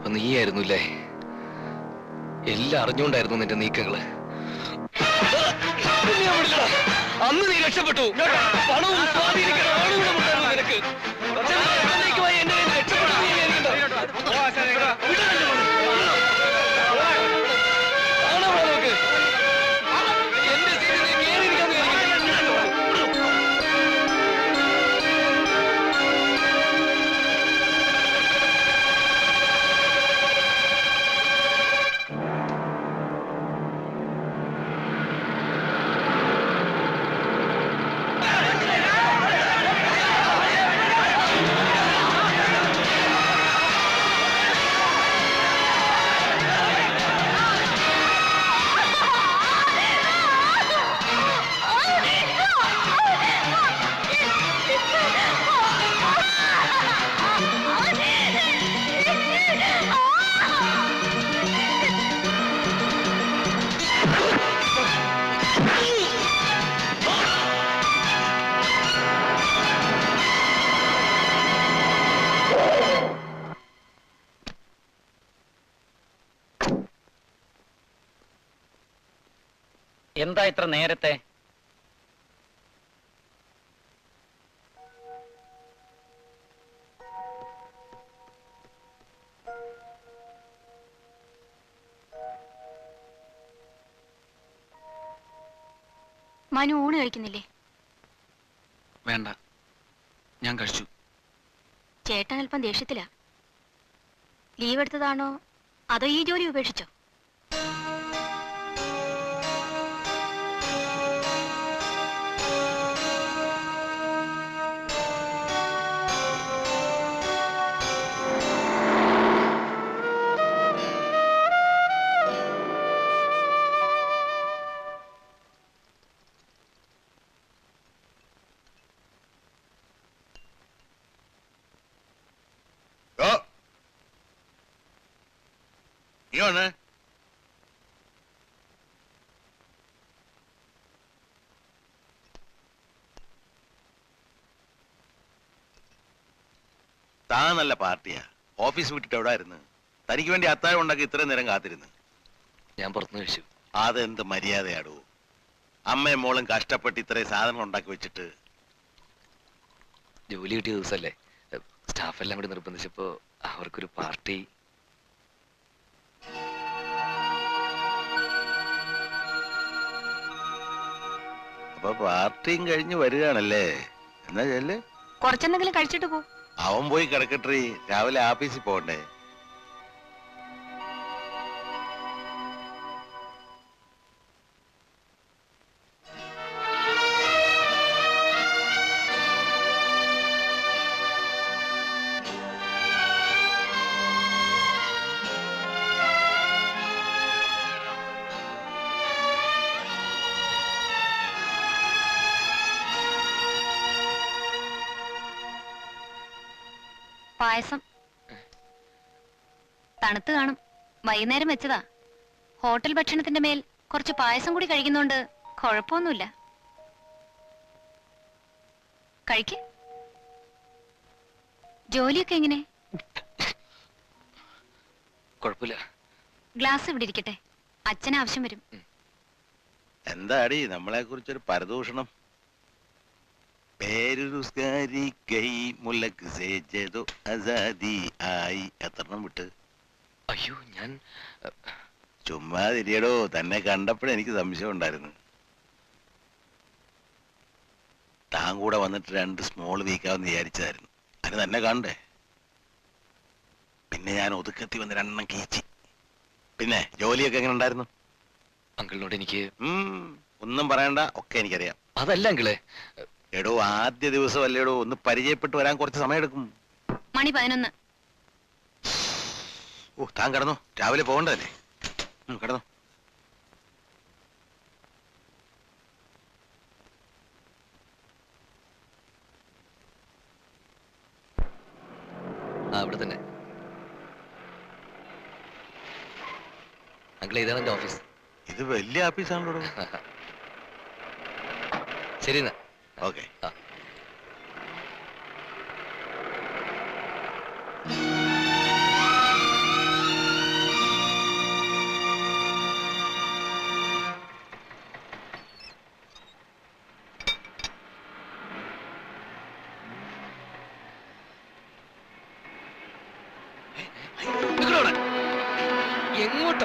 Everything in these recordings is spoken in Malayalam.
അപ്പൊ നീയായിരുന്നുല്ലേ? എല്ലാം അറിഞ്ഞുകൊണ്ടായിരുന്നു നിന്റെ നീക്കങ്ങള്. അന്ന് നീ രക്ഷപ്പെട്ടു. പണവും സ്വാധീനിക്കുന്ന ആളുകളും ഉണ്ടായിരുന്നു നിനക്ക്. എന്നെ രക്ഷപ്പെട്ടു. എന്റെ സീറ്റിൽ നീ കയറിയിരിക്കാന്ന് എന്താ ഇത്ര നേരത്തെ? മനു ഊണ് കഴിക്കുന്നില്ലേ? വേണ്ട, ഞാൻ കഴിച്ചു. ചേട്ടൻ അല്പം ദേഷ്യത്തിലാ. ലീവ് എടുത്തതാണോ അതോ ഈ ജോലി ഉപേക്ഷിച്ചോ? താൻ നല്ല പാർട്ടിയാ. ഓഫീസ് വിട്ടിട്ട് എവിടായിരുന്നു? തനിക്ക് വേണ്ടി അത്താഴം ഉണ്ടാക്കി ഇത്രയും നേരം കാത്തിരുന്നു. ഞാൻ പുറത്തു കഴിച്ചു. അതെന്ത് മര്യാദയാടൂ? അമ്മയും മോളും കഷ്ടപ്പെട്ട് ഇത്രയും സാധനങ്ങൾ ഉണ്ടാക്കി വെച്ചിട്ട്. ജോലി കിട്ടിയ ദിവസമല്ലേ, സ്റ്റാഫ് എല്ലാം കൂടി നിർബന്ധിച്ചപ്പോ അവർക്കൊരു പാർട്ടി. അപ്പൊ പാർട്ടിയും കഴിഞ്ഞ് വരികയാണല്ലേ? എന്നാ ചെല്ല്, കുറച്ചെന്തെങ്കിലും കഴിച്ചിട്ട് പോ. അവൻ പോയി കിടക്കട്ടെ, രാവിലെ ആഫീസിൽ പോകണ്ടേ? പായസം തണുത്ത് കാണും. വൈകുന്നേരം വെച്ചതാ. ഹോട്ടൽ ഭക്ഷണത്തിന്റെ മേൽ കുറച്ച് പായസം കൂടി കഴിക്കുന്നോണ്ട് കുഴപ്പമൊന്നുമില്ല. കഴിക്ക്. ജോലിയൊക്കെ എങ്ങനെ? കുഴപ്പമില്ല. ഗ്ലാസ് ഇവിടെ ഇരിക്കട്ടെ, അച്ഛന് ആവശ്യം വരും. എന്താടി നമ്മളെ കുറിച്ചൊരു പരദൂഷണം? എത്രണ്ണം വിട്ട്? അയ്യോ, ഞാൻ ചുമ്മാ തിരിയടോ. തന്നെ കണ്ടപ്പോഴേ എനിക്ക് സംശയം ഉണ്ടായിരുന്നു. താൻ കൂടെ വന്നിട്ട് 2 സ്മോൾ വീക്കാവെന്ന് വിചാരിച്ചതായിരുന്നു. അതിന് തന്നെ കാണണ്ടേ? പിന്നെ ഞാൻ ഒതുക്കത്തി വന്ന് 2 കീച്ചി. പിന്നെ ജോലിയൊക്കെ എങ്ങനെ ഉണ്ടായിരുന്നു? അങ്കിളിനോട് എനിക്ക് ഒന്നും പറയണ്ട, ഒക്കെ എനിക്കറിയാം. അതല്ല അങ്കിളെ, എടോ ആദ്യ ദിവസം അല്ലേടോ, ഒന്ന് പരിചയപ്പെട്ട് വരാൻ കുറച്ച് സമയം എടുക്കും. മണി 11. ഓ, താൻ കിടന്നു, രാവിലെ പോകണ്ടല്ലേ? കിടന്നു. അവിടെ തന്നെ. അങ്കിളെ, ഇതാണ് എന്റെ ഓഫീസ്. ഇത് വലിയ ഓഫീസാണല്ലോ. ശരി എന്നാ. ഓക്കെ.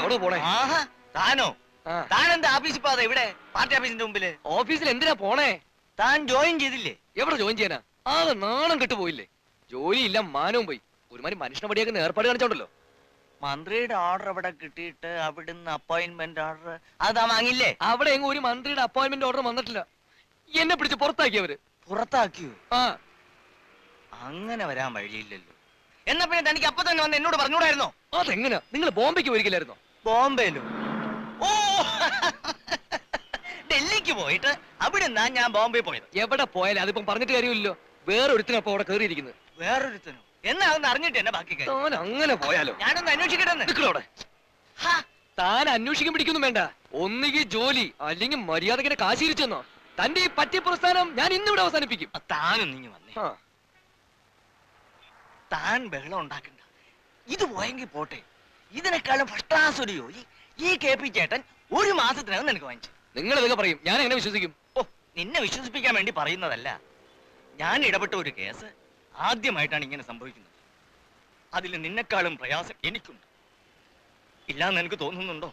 അവിടെ പോണേ ആഹാ താനോ? ആ. താൻ എന്താ ഓഫീസിൽ പോകാതെ ഇവിടെ പാർട്ടി ഓഫീസിന്റെ മുമ്പില്? ഓഫീസിൽ എന്തിനാ പോണേ? താൻ ജോയിൻ ചെയ്തില്ലേ? എവിടെ ജോയിൻ ചെയ്യാനാ? ആകെ നാണം കെട്ടുപോയില്ലേ? ജോലിയില്ല, മാനവും പോയി. ഒരുമാതിരി മനുഷ്യനെ പടിയാക്കുന്ന ഏർപ്പാട് കാണിച്ചോണ്ടല്ലോ. മന്ത്രിയുടെ ഓർഡർ അവിടെ കിട്ടിയിട്ട് അവിടുന്ന് അപ്പോയിന്റ്മെന്റ് ഓർഡർ അത് താൻ വാങ്ങില്ലേ? അവിടെ എങ്ങും ഒരു മന്ത്രിയുടെ അപ്പോയിന്റ്മെന്റ് ഓർഡർ വന്നിട്ടില്ല. എന്നെ പിടിച്ച് പുറത്താക്കിയവര്. പുറത്താക്കിയോ? ആ, അങ്ങനെ വരാൻ വഴിയില്ലല്ലോ. എന്നാ പിന്നെ തനിക്ക് അപ്പൊ തന്നെ വന്ന് എന്നോട് പറഞ്ഞൂടായിരുന്നോ? അതെങ്ങനെയാ? നിങ്ങൾ ബോംബെക്ക് പോയിരിക്കില്ലായിരുന്നോ? ബോംബെയിലോ? ഓ ഡൽഹിക്ക് പോയിട്ട് അവിടെ നിന്നാ ഞാൻ ബോംബെ പോയത്. എവിടെ പോയാലും അതിപ്പം പറഞ്ഞിട്ട് കാര്യമില്ലല്ലോ. വേറൊരുത്തിനപ്പൊ അവിടെ കയറിയിരിക്കുന്നത്. വേറൊരുത്തനോ? എന്നാ അതൊന്ന് അറിഞ്ഞിട്ട് എന്നെ ബാക്കി കാര്യം. താൻ അങ്ങനെ പോയാലോ? ഞാനൊന്ന് അന്വേഷിക്കട്ടെ. നിൽക്കണോടെ. താൻ അന്വേഷിക്കാൻ പിടിക്കൊന്നും വേണ്ട. ഒന്നുകിൽ ജോലി, അല്ലെങ്കിൽ മര്യാദക്കിനെ കാശീരിച്ചെന്നോ. തന്റെ ഈ പറ്റിയ പ്രസ്ഥാനം ഞാൻ ഇന്നിവിടെ അവസാനിപ്പിക്കും. താനൊന്നിങ്ങി വന്നേ. ആ, താൻ ബഹളം ഉണ്ടാക്കണ്ട. ഇത് പോയെങ്കിൽ പോട്ടെ. ഇതിനേക്കാളും ഫസ്റ്റ് ക്ലാസ് ഒരു ജോലി ഈ കെ പി ചേട്ടൻ ഒരു മാസത്തിനകം നിനക്ക് വാങ്ങിച്ചു. നിങ്ങൾ ഇതൊക്കെ പറയും, ഞാൻ എങ്ങനെ വിശ്വസിക്കും? ഓ, നിന്നെ വിശ്വസിപ്പിക്കാൻ വേണ്ടി പറയുന്നതല്ല. ഞാൻ ഇടപെട്ട ഒരു കേസ് ആദ്യമായിട്ടാണ് ഇങ്ങനെ സംഭവിക്കുന്നത്. അതിൽ നിന്നെക്കാളും പ്രയാസം എനിക്കുണ്ട്. ഇല്ലാന്ന് എനിക്ക് തോന്നുന്നുണ്ടോ?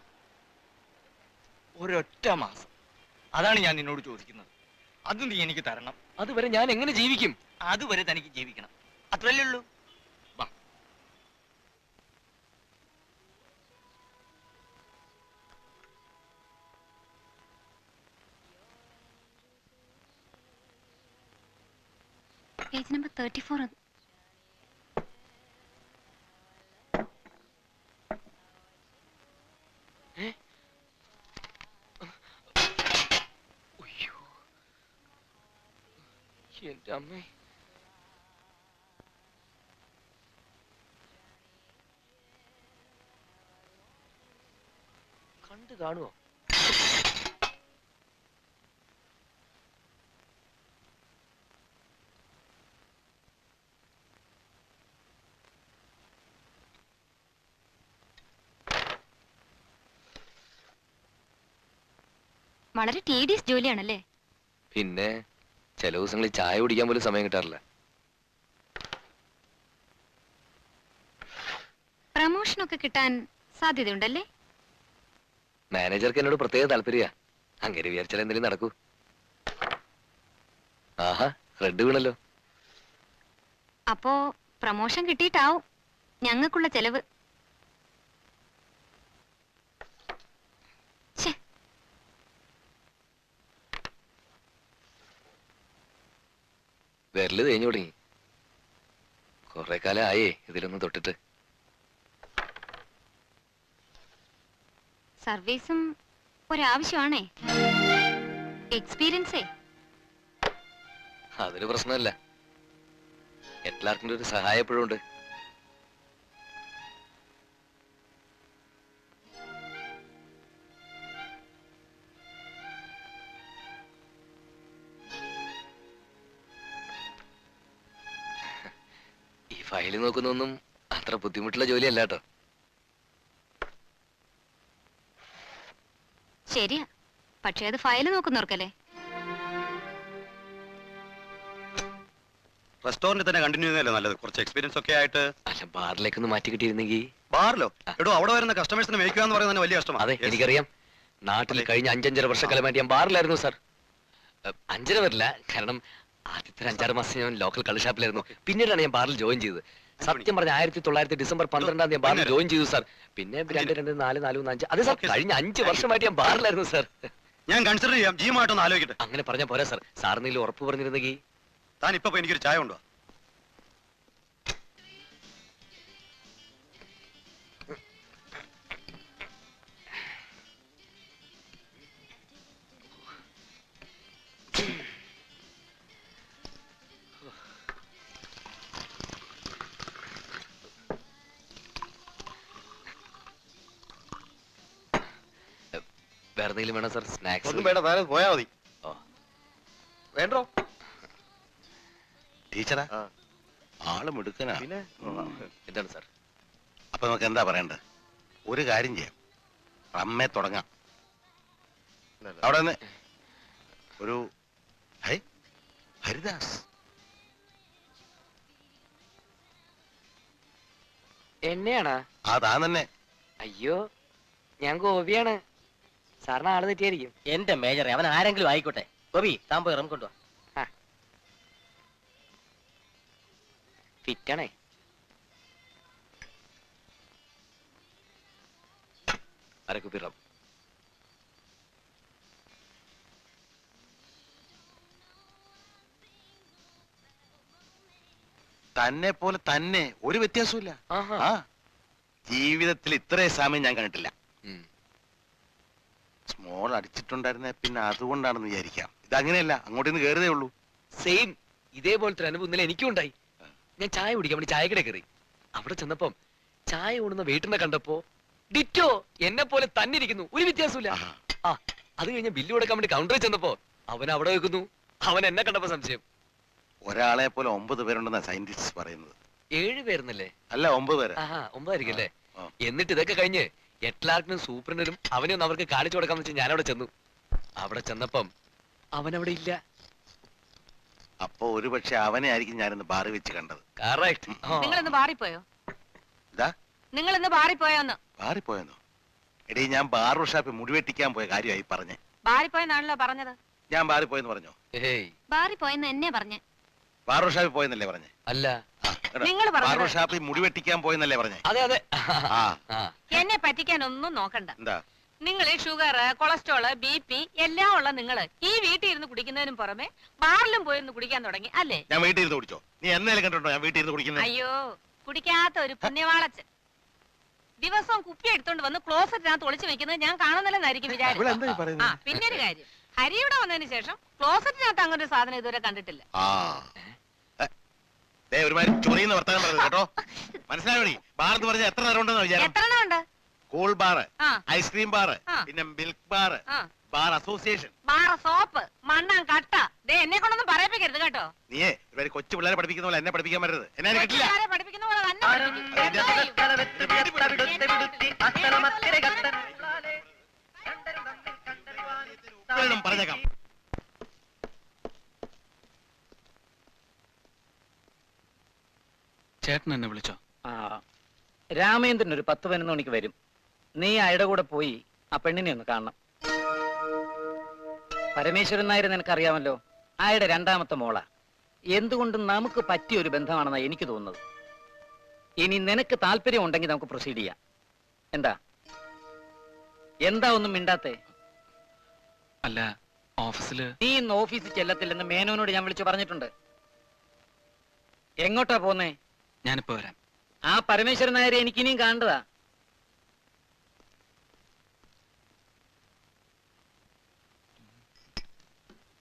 ഒരൊറ്റ മാസം, അതാണ് ഞാൻ നിന്നോട് ചോദിക്കുന്നത്. അത് നീ എനിക്ക് തരണം. അതുവരെ ഞാൻ എങ്ങനെ ജീവിക്കും? അതുവരെ തനിക്ക് ജീവിക്കണം, അത്രല്ലേ ഉള്ളൂ. വാ. Page number 34. അയ്യോ, എന്റെ അമ്മേ. കണ്ടു കാണുവോ? വളരെ ടീഡിയസ് ജോലിയാണല്ലേ? പിന്നെ ചില ദിവസങ്ങളിൽ ചായ കുടിക്കാൻ പോലും സമയം കിട്ടാറില്ല. പ്രമോഷനൊക്കെ കിട്ടാൻ സാധ്യതയുണ്ടല്ലേ? മാനേജർക്ക് എന്നോട് പ്രത്യേക താല്പര്യ. അങ്ങനെ വിചാരിച്ചാൽ എന്തെങ്കിലും നടക്കൂ. ആഹാ, റെഡ് വീണല്ലോ. അപ്പോ പ്രമോഷൻ കിട്ടിയിട്ടാവും ഞങ്ങൾക്കുള്ള ചെലവ്. ഛെ, വിരല് തേഞ്ഞു തുടങ്ങി. കുറെ കാലം ആയേ ഇതിലൊന്ന് തൊട്ടിട്ട്. സർവീസും ഒരാവശ്യമാണേ. എക്സ്പീരിയൻസേ. അതൊരു പ്രശ്നമല്ല. എല്ലാവർക്കും ഒരു സഹായം എപ്പോഴും ഉണ്ട്. ഈ ഫയൽ നോക്കുന്നൊന്നും അത്ര ബുദ്ധിമുട്ടുള്ള ജോലിയല്ല കേട്ടോ. ശരിയാ, പക്ഷേ അത് ഫയല് നോക്കുന്നവർക്കല്ലേ. റെസ്റ്റോറന്റ് തന്നെ കണ്ടിന്യൂ ചെയ്യുന്നതല്ലേ നല്ലത്. കുറച്ച് എക്സ്പീരിയൻസ് ഒക്കെ ആയിട്ട്. അല്ല, ബാറിലേക്കൊന്ന് മാറ്റി കിട്ടിയിരുന്നെങ്കിൽ. ബാറിലോ? എടോ, അവിടെ വരുന്ന കസ്റ്റമേഴ്സിനെ മേക്കുക എന്ന് പറയുന്നത് വലിയ കഷ്ടമാണ്. അതെ, എനിക്കറിയാം. നാട്ടിൽ കഴിഞ്ഞ 5-5.5 വർഷക്കാലമായിട്ട് ഞാൻ ബാറിലായിരുന്നു സാർ. 5 വരില്ല, കാരണം ആദ്യത്തെ 5-6 മാസം ഞാൻ ലോക്കൽ കളി ഷാപ്പിലായിരുന്നു. പിന്നീടാണ് ഞാൻ ബാറിൽ ജോയിൻ ചെയ്തത്. സത്യം പറഞ്ഞ 1900 ഡിസംബർ 12-ാം തീയതി ബാറിൽ ജോയിൻ ചെയ്തു സാർ. പിന്നെ 2, 2, 4, 4, 3, 5. അതെ സാർ, കഴിഞ്ഞ 5 വർഷമായിട്ട് ഞാൻ ബാറിലായിരുന്നു സാർ. ഞാൻ കൺസിഡർ ചെയ്യാം. ജിയുമായിട്ടൊന്ന് ആലോചിക്കട്ടെ. അങ്ങനെ പറഞ്ഞാൽ പോരാ സാർ. സാറിനെങ്കിലും ഉറപ്പ് പറഞ്ഞിരുന്നെങ്കിൽ. താൻ ഇപ്പൊ എനിക്കൊരു ചായ ഉണ്ടോ? വേറെ എന്തെങ്കിലും വേണം സാർ? സ്നാക്സ് ഒന്നും വേണ്ട, താൻ പോയാ മതി. ഓ, വേണ്ടോ? ടീച്ചറാ, ആള് മിടുക്കനാ. പിന്നെ എന്താണ് സാർ? അപ്പൊ നമുക്ക് എന്താ പറയണ്ടത്? ഒരു കാര്യം ചെയ്യാം, റമ്മേ തുടങ്ങാം. അവിടെ നിന്ന് ഒരു ഹരിദാസ്. എന്നെയാണാ? ആ, താൻ തന്നെ. അയ്യോ, ഞാൻ ഗോപിയാണ്. സാറിന് ആള് തെറ്റിയായിരിക്കും. എന്റെ മേജറെ, അവൻ ആരെങ്കിലും ആയിക്കോട്ടെ. ഗോപി, താൻ പോയി റം കൊണ്ടുവാ. ഫിറ്റാണേ. അരക്കുപ്പി റം. തന്നെ പോലെ തന്നെ ഒരു വ്യത്യാസമില്ല. ആ ജീവിതത്തിൽ ഇത്രയും സമയം ഞാൻ കണ്ടിട്ടില്ല. സ്മോൾ അടിച്ചിട്ടുണ്ടായിരുന്നെ പിന്നെ അതുകൊണ്ടാണെന്ന് വിചാരിക്കാം. ഇതങ്ങനെയല്ല, അങ്ങോട്ടേന്ന് കയറിയതേ ഉള്ളൂ. സെയിം ഇതേപോലത്തെ അനുഭവം ഇന്നലെ എനിക്കും ഉണ്ടായി. ഞാൻ ചായ കുടിക്കാൻ വേണ്ടി ചായക്കട കയറി. അവിടെ ചെന്നപ്പം ചായ ഓടുന്ന വെയിറ്ററിനെ കണ്ടപ്പോ ഡിറ്റോ എന്നെ പോലെ തന്നെ ഇരിക്കുന്നു, ഒരു വ്യത്യാസമില്ല. ആ അത് കഴിഞ്ഞ ബില്ല് കൊടുക്കാൻ വേണ്ടി കൗണ്ടറിൽ ചെന്നപ്പോ അവൻ അവിടെ വെക്കുന്നു. അവൻ എന്നെ കണ്ടപ്പോ സംശയം. ഒരാളെ പോലെ 9 പേരുണ്ടെന്നാ സയന്റിസ്റ്റ് പറയുന്നത്. 7 പേരെന്നല്ലേ? അല്ല 9 പേര്. 9 ആയിരിക്കും അല്ലേ? എന്നിട്ട് ഇതൊക്കെ കഴിഞ്ഞ് എട്ലാർക്കിനും സൂപ്രണ്ടിനും അവനെ ഒന്ന് അവർക്ക് കാണിച്ചു കൊടുക്കാന്ന് വെച്ചാൽ ഞാൻ അവിടെ ചെന്നു. അവിടെ ചെന്നപ്പം അവനവിടെ ഇല്ല. അപ്പൊ ഒരു പക്ഷെ അവനെ ആയിരിക്കും ഞാനിന്ന് ബാറി വെച്ച് കണ്ടത്. നിങ്ങളിന്ന് ബാറിപ്പോയോ? ഇതാ നിങ്ങളിന്ന് ബാറിപ്പോയോന്ന്? ബാറിപ്പോയെന്നോ? എടീ, ഞാൻ ബാർബർ ഷാപ്പിൽ മുടിവെട്ടിക്കാൻ പോയ കാര്യമായി പറഞ്ഞേ. ബാറിപ്പോയെന്നാണല്ലോ പറഞ്ഞത്. ഞാൻ ബാറി പോയെന്ന് പറഞ്ഞോ? ബാറി പോയെന്ന് എന്നെ പറഞ്ഞേ. ബാർബർ ഷാപ്പിൽ പോയെന്നല്ലേ പറഞ്ഞേ? അല്ല, നിങ്ങൾ ബാർബർ ഷാപ്പിൽ മുടിവെട്ടിക്കാൻ പോയെന്നല്ലേ പറഞ്ഞേ? അതെ അതെ. എന്നെ പറ്റിക്കാനൊന്നും നോക്കണ്ട. എന്താ നിങ്ങൾ ഷുഗർ, കൊളസ്ട്രോള്, BP എല്ലാം ഉള്ള നിങ്ങള് ഈ വീട്ടിൽ ഇരുന്ന് കുടിക്കുന്നതിനും പുറമെ ബാറിലും പോയിരുന്ന് കുടിക്കാൻ തുടങ്ങി അല്ലേ? ഞാൻ വീട്ടിൽ ഇരുന്ന് കുടിച്ചോ? നീ എന്നേലും കണ്ടിട്ടോ ഞാൻ വീട്ടിൽ ഇരുന്ന് കുടിക്കുന്നത്? അയ്യോ, കുടിക്കാത്ത ഒരു പുണ്യവാളച്ചൻ ദിവസവും കുപ്പി എടുത്തോണ്ട് വന്ന് ക്ലോസറ്റിനകത്ത് ഒളിച്ചു വെക്കുന്നത് ഞാൻ കാണുന്നില്ലെന്നായിരിക്കും വിചാരിച്ചു. ആ പിന്നെ ഒരു കാര്യം, ഹരി ഇവിടെ വന്നതിന് ശേഷം ക്ലോസറ്റിനകത്ത് അങ്ങനെ ഒരു സാധനം ഇതുവരെ കണ്ടിട്ടില്ല. ഒരുമാതിരി ചൊറിയുന്ന വർത്താനം പറയുന്നത് കേട്ടോ. മനസ്സിലായോ? ബാർ എന്ന് പറഞ്ഞാൽ എത്ര നേരം ഉണ്ടെന്ന് വിചാരം? എത്ര എണ്ണം ഉണ്ട്? കൂൾ ബാർ, ഐസ്ക്രീം ബാർ, പിന്നെ milk bar, bar association, bar soap, മണ്ണാൻ കട്ട. എന്നെ കൊണ്ടൊന്നും പറയിപ്പിക്കരുത് കേട്ടോ. നീയേ ഇവര് കൊച്ചു പിള്ളേരെ പഠിപ്പിക്കുന്ന പോലെ എന്നെ പഠിപ്പിക്കാൻ പറ്റരുത്. എന്നെ കിട്ടില്ല. പഠിപ്പിക്കുന്ന പോലെ തന്നെ പറഞ്ഞേക്കാം. ചേട്ടൻ എന്നെ വിളിച്ചോ? രാമേന്ദ്രൻ ഒരു 10-11 മണിക്ക് വരും. നീ അയാളുടെ കൂടെ പോയി ആ പെണ്ണിനെ ഒന്ന് കാണണം. പരമേശ്വരൻ നായർ നിനക്കറിയാമല്ലോ, അയാളുടെ 2ാമത്തെ മോളാ. എന്തുകൊണ്ടും നമുക്ക് പറ്റിയ ഒരു ബന്ധമാണെന്നാണ് എനിക്ക് തോന്നുന്നത്. ഇനി നിനക്ക് താല്പര്യം ഉണ്ടെങ്കിൽ നമുക്ക് പ്രൊസീഡ് ചെയ്യാം. എന്താ ഒന്നും മിണ്ടാത്തെ? അല്ല, ഓഫീസില് നീ ഇന്ന് ഓഫീസിൽ ചെല്ലത്തില്ലെന്ന് മേനോനോട് ഞാൻ വിളിച്ചു പറഞ്ഞിട്ടുണ്ട്. എങ്ങോട്ടാ പോന്നേ? ഞാനിപ്പോ വരാം. ആ പരമേശ്വരൻ നായരെ എനിക്കിനിയും കാണേണ്ടതാ.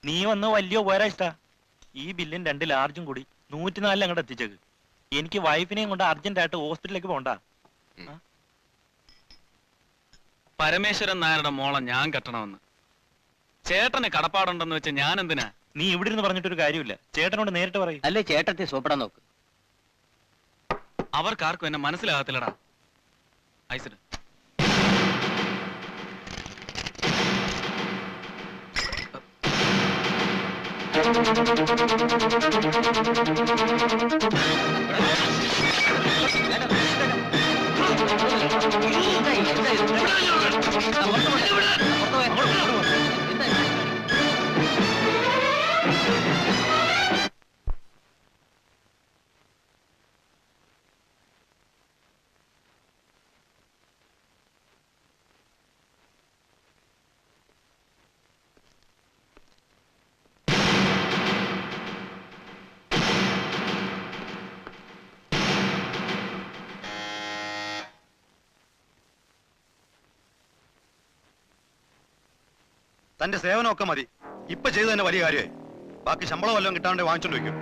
നീ വന്ന് വലിയ ഉപകാരമാ. ഈ ബില്ലും 2 ലാർജും കൂടി 104 അങ്ങോട്ട് എത്തിച്ചേക്ക്. എനിക്ക് വൈഫിനെയും കൊണ്ട് അർജന്റായിട്ട് ഹോസ്പിറ്റലിലേക്ക് പോണ്ട. പരമേശ്വരൻ നായരുടെ മോളെ ഞാൻ കെട്ടണമെന്ന് ചേട്ടന് കടപ്പാടുണ്ടെന്ന് വെച്ചാൽ ഞാൻ എന്തിനാ? നീ ഇവിടെ ഇരുന്ന് പറഞ്ഞിട്ടൊരു കാര്യമില്ല. ചേട്ടനോട് നേരിട്ട് പറയും. അല്ലേ ചേട്ടത്തെ സൂപ്പറാൻ നോക്ക്. അവർക്കാർക്കും എന്നെ മനസ്സിലാകത്തില്ലടാ. ഐസിഡ് തന്റെ സേവനമൊക്കെ മതി. ഇപ്പൊ ചെയ്ത് തന്നെ വലിയ കാര്യമായി. ബാക്കി ശമ്പളം വല്ലതും കിട്ടാണ്ട് വാങ്ങിച്ചോണ്ട് വെക്കും.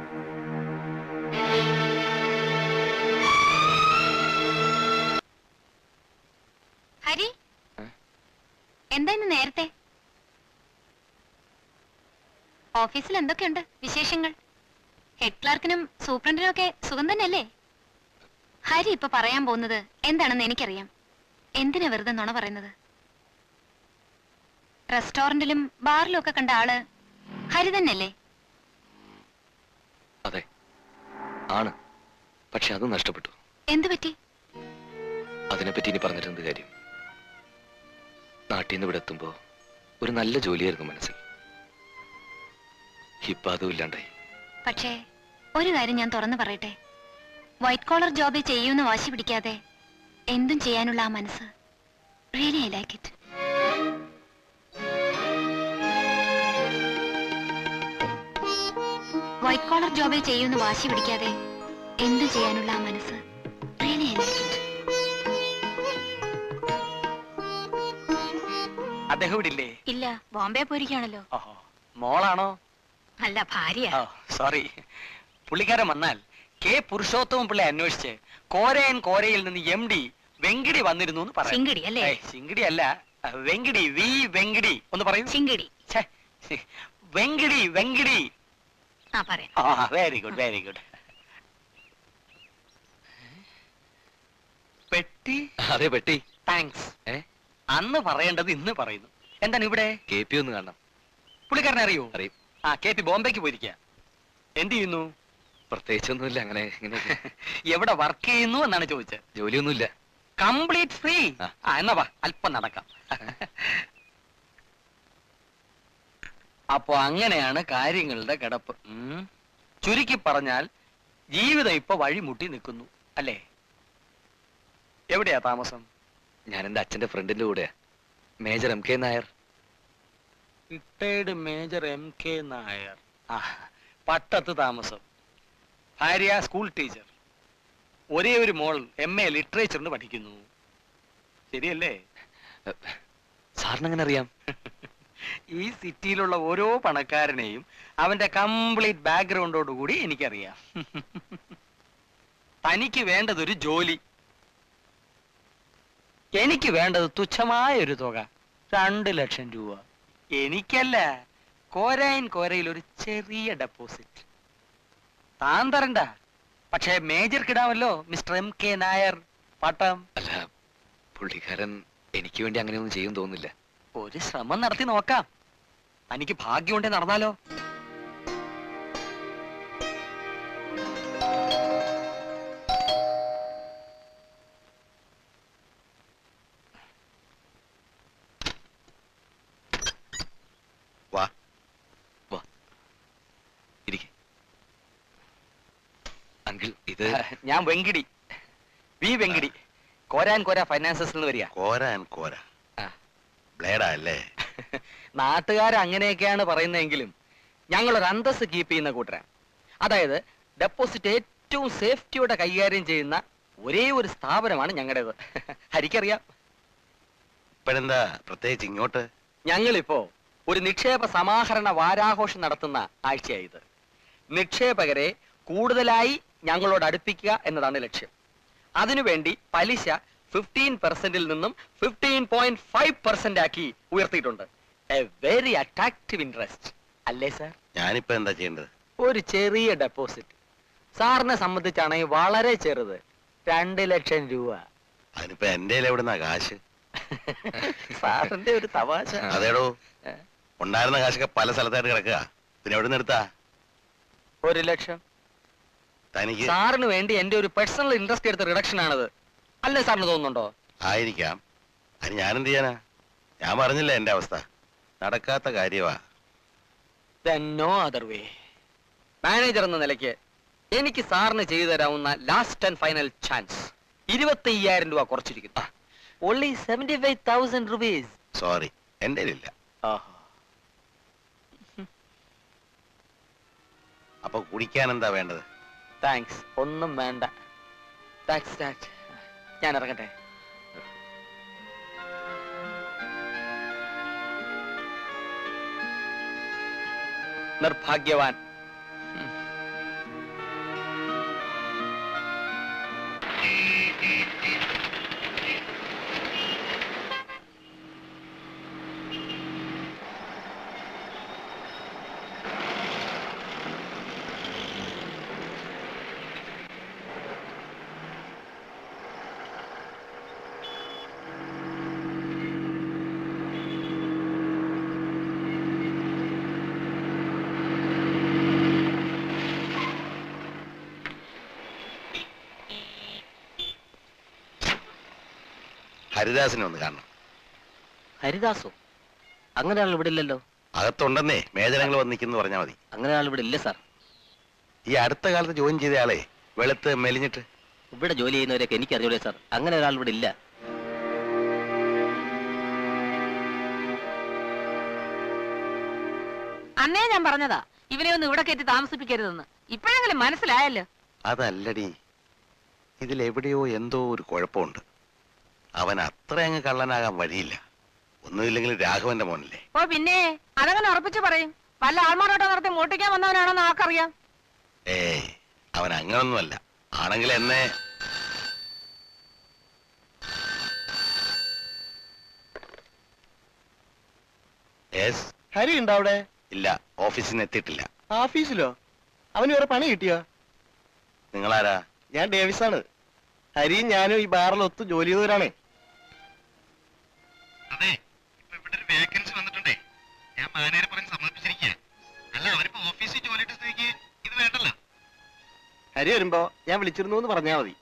ഹരി, എന്താ ഇന്ന് നേരത്തെ? ഓഫീസിൽ എന്തൊക്കെയുണ്ട് വിശേഷങ്ങൾ? ഹെഡ് ക്ലാർക്കിനും സൂപ്രണ്ടിനും ഒക്കെ സുഖം തന്നെയല്ലേ? ഹരി ഇപ്പൊ പറയാൻ പോകുന്നത് എന്താണെന്ന് എനിക്കറിയാം. എന്തിനാ വെറുതെ നുണ പറയുന്നത്? റെസ്റ്റോറന്റിലും ബാറിലും ഒക്കെ കണ്ട ആള് ഹരി തന്നെയല്ലേ? അതെ ആണ്. പക്ഷെ അത് നഷ്ടപ്പെട്ടു. എന്തു പറ്റി? അതിനെപ്പറ്റി ഇനി പറഞ്ഞിട്ട് എന്ത് കാര്യം? നാട്ടിൽ നിന്ന് ഇവിടെ എത്തുമ്പോ ഒരു നല്ല ജോലിയായിരുന്നു മനസ്സിൽ. ഇപ്പൊ അതും ഇല്ലാണ്ടായി. പക്ഷേ ഒരു കാര്യം ഞാൻ തുറന്നു പറയട്ടെ, വൈറ്റ് കോളർ ജോബ് ചെയ്യൂന്ന് വാശി പിടിക്കാതെ എന്തും ചെയ്യാനുള്ള ആ മനസ്സ്, really I like it. White collar job ചെയ്യൂന്ന് വാശി പിടിക്കാതെ എന്തും ചെയ്യാനുള്ള ആ മനസ്സ്, റിയലി ഐ ലൈക്ക് ഇറ്റ്. അദ്ദേഹം ഇവിടില്ലേ? ഇല്ല, ബോംബെ പോയിരിക്കാണല്ലോ. ഓഹോ, മോളാണോ? അല്ല, ഭാര്യ. സോറി. പുള്ളിക്കാരൻ വന്നാൽ കെ പുരുഷോത്തമൻ പിള്ളെ അന്വേഷിച്ച് കോരയിൽ നിന്ന് MD വെങ്കിടി വന്നിരുന്നു എന്ന് പറയാം. ചിങ്കിടി അല്ലേ? ചിങ്കിടി അല്ല, വെങ്കിടി. വെങ്കിടി ഒന്ന് പറയൂ. ചിങ്കിടി. വെങ്കിടി. ആ, പറയാം. Very good. പെട്ടി? അതെ, പെട്ടി. താങ്ക്സ്. അന്ന് പറയേണ്ടത് ഇന്ന് പറയുന്നു. എന്താണ് ഇവിടെ? KP ഒന്ന് കാണണം. പുള്ളിക്കാരനെ അറിയോ? അറിയും. KP ബോംബെക്ക് പോയിരിക്കുക. എന്ത് ചെയ്യുന്നു? പ്രത്യേകിച്ചൊന്നുമില്ല, അങ്ങനെ ഇങ്ങനെ. എവിടെ വർക്ക് ചെയ്യുന്നു എന്നാണ് ചോദിച്ചത്. ജോലിയൊന്നുമില്ല. Complete free. എന്നാ വാ, അല്പം നടക്കാം. അപ്പൊ അങ്ങനെയാണ് കാര്യങ്ങളുടെ കിടപ്പ്. ചുരുക്കി പറഞ്ഞാൽ ജീവിതം ഇപ്പൊ വഴിമുട്ടി നിൽക്കുന്നു അല്ലേ? എവിടെയാ താമസം? ഞാൻ എന്റെ അച്ഛന്റെ ഫ്രണ്ടിന്റെ കൂടെയാ, major MK Nair. Retired major MK Nair. പട്ടത്ത് താമസം. ഭാര്യ സ്കൂൾ ടീച്ചർ. ഒരേ ഒരു മോൾ MA ലിറ്ററേച്ചറിന് പഠിക്കുന്നു. ശരിയല്ലേ? സാറിനെങ്ങനെ അറിയാം? ഈ സിറ്റിയിലുള്ള ഓരോ പണക്കാരനെയും അവന്റെ കംപ്ലീറ്റ് ബാക്ക്ഗ്രൗണ്ടോടുകൂടി എനിക്കറിയാം. തനിക്ക് വേണ്ടതൊരു ജോലി, എനിക്ക് വേണ്ടത് തുച്ഛമായ ഒരു തുക, 2 ലക്ഷം രൂപ. എനിക്കല്ല, കോരയിൽ ഒരു ചെറിയ ഡെപ്പോസിറ്റ്. താൻ തരണ്ട, പക്ഷേ മേജർക്കിടാമല്ലോ മിസ്റ്റർ MK നായർ പട്ടം. അല്ല, പുള്ളിക്കാരൻ എനിക്ക് വേണ്ടി അങ്ങനെയൊന്നും ചെയ്യും തോന്നുന്നില്ല. ഒരു ശ്രമം നടത്തി നോക്കാം. തനിക്ക് ഭാഗ്യമുണ്ടേ നടന്നാലോ? വാ. അങ്കിൾ, ഇത് ഞാൻ വെങ്കിടി, വെങ്കിടി. കോര ഫൈനാൻസസ് നിന്ന് വരിക. കോര ബ്ലേഡാ അല്ലേ? നാട്ടുകാർ അങ്ങനെയൊക്കെയാണ് പറയുന്നതെങ്കിലും ഞങ്ങളൊരു അന്തസ് കീപ്പ് ചെയ്യുന്ന കൂട്ടരാ. അതായത് ഡെപ്പോസിറ്റ് ഏറ്റവും സേഫ്റ്റിയോടെ കൈകാര്യം ചെയ്യുന്ന ഒരേ ഒരു സ്ഥാപനമാണ് ഞങ്ങളുടേത്. ഹരിക്കറിയാം. ഇപ്പോഴെന്താ പ്രത്യേകിച്ച് ഇങ്ങോട്ട്? ഞങ്ങളിപ്പോ ഒരു നിക്ഷേപ സമാഹരണ വാരാഘോഷം നടത്തുന്ന ആഴ്ചയായത്. നിക്ഷേപകരെ കൂടുതലായി ഞങ്ങളോട് അടുപ്പിക്കുക എന്നതാണ് ലക്ഷ്യം. അതിനുവേണ്ടി പലിശ 15% നിന്നും 15.5% ആക്കി ഉയർത്തിയിട്ടുണ്ട്. എ വെരി അട്രാക്റ്റീവ് ഇൻട്രസ്റ്റ് അല്ലേ സാർ? ഞാനിപ്പോ എന്താ ചെയ്യേണ്ടത്? ഒരു ചെറിയ ഡെപ്പോസിറ്റ്. സാറിനെ സംബന്ധിച്ചാണെങ്കിൽ വളരെ ചെറുത്, 2 ലക്ഷം രൂപ. അതിനിപ്പോ എന്റെ എവിടുന്നാ കാശ്? സാറിന്റെ ഒരു തമാശ. അതേടോ, ഉണ്ടായിരുന്ന കാശൊക്കെ പല സ്ഥലത്തായിട്ട് കിടക്കുക. പിന്നെ എവിടെ നിന്ന് എടുത്താ? 1 ലക്ഷം. തനിക്ക് സാറിന് വേണ്ടി എന്റെ ഒരു പേഴ്സണൽ ഇൻട്രസ്റ്റ് എടുത്ത റിഡക്ഷൻ ആണത് അല്ലേ സാറിന് തോന്നുന്നുണ്ടോ? ആയിരിക്കാം. അത് ഞാനെന്ത് ചെയ്യാനാ? ഞാൻ പറഞ്ഞില്ല എന്റെ അവസ്ഥ. നടക്കാത്ത കാര്യമാ. Then no other way. Manager എന്ന നിലയ്ക്ക് എനിക്ക് സാറിന് ചെയ്തു തരാവുന്ന ലാസ്റ്റ് ആൻഡ് ഫൈനൽ ചാൻസ് 25,000 രൂപ കുറച്ചിരിക്കുന്നു. Only 75,000 rupees. സോറി, എന്റെ ഇല്ല. അപ്പൊ കുടിക്കാൻ എന്താ വേണ്ടത്? താങ്ക്സ്. ഒന്നും വേണ്ട. Thanks dad. ഞാൻ ഇറങ്ങട്ടെ. നിർഭാഗ്യവാൻ. ഹരിദാസിനെ ഒന്ന് കാണണം. ഹരിദാസോ? അങ്ങനെ ആൾ ഇവിടെ ഇല്ലല്ലോ. അകത്തുണ്ടെന്നേ മേജനങ്ങൾ വന്ന് നിൽക്കുന്നു പറഞ്ഞാൽ മതി. അങ്ങനെ ആൾ ഇവിടെ ഇല്ല സാർ. ഈ അടുത്ത കാലത്ത് ജോയിൻ ചെയ്ത ആളെ വെളുത്ത് മെലിഞ്ഞിട്ട്. ഇവിടെ ജോലി ചെയ്യുന്നവരൊക്കെ എനിക്ക് അറിഞ്ഞൂടെ സാർ. അങ്ങനെ ഒരാൾ ഇവിടെ ഇല്ല. അന്നേ ഞാൻ പറഞ്ഞതാ ഇവനെ ഒന്ന് ഇവിടെ കയറ്റി താമസിപ്പിക്കരുതെന്ന്. ഇപ്പോഴെങ്കിലും മനസ്സിലായല്ലോ. അതല്ലടി, ഇതിലെവിടെയോ എന്തോ ഒരു കുഴപ്പമുണ്ട്. അവൻ അത്ര അങ്ങ് കള്ളനാകാൻ വഴിയില്ല. ഒന്നുമില്ലെങ്കിലും രാഘവന്റെ മോനല്ലേ. ഓ പിന്നെ അതങ്ങനെ ഉറപ്പിച്ചു പറയും. വല്ല ആൾമാരോട്ടോ നടത്തി മോട്ടിക്കാൻ വന്നവനാണോന്ന് ആർക്കറിയാം. ഏയ്, അവൻ അങ്ങനൊന്നുമല്ല. ആണെങ്കിൽ എന്നെ ഹരി ഉണ്ടോ അവിടെ? ഇല്ല, ഓഫീസിൽ നിന്ന് എത്തിയിട്ടില്ല. ഓഫീസിലോ? അവന് വേറെ പണി കിട്ടിയോ? നിങ്ങളാരാ? ഞാൻ ഡേവിസ് ആണ്. ഹരിയും ഞാനും ഈ ബാറിൽ ഒത്തു ജോലി ചെയ്തവരാണേ. അതെ, ഇപ്പൊ ഇവിടെ ഒരു വേക്കൻസി വന്നിട്ടുണ്ടേ. ഞാൻ മാനേജറെ പറഞ്ഞ് സമ്മതിപ്പിച്ചിരിക്കുക. അല്ല, അവരിപ്പോ ഓഫീസിൽ ജോലി സ്ഥിതിക്ക് ഇത് വേണ്ടല്ലോ. ഹരി വരുമ്പോ ഞാൻ വിളിച്ചിരുന്നു എന്ന് പറഞ്ഞാ മതി.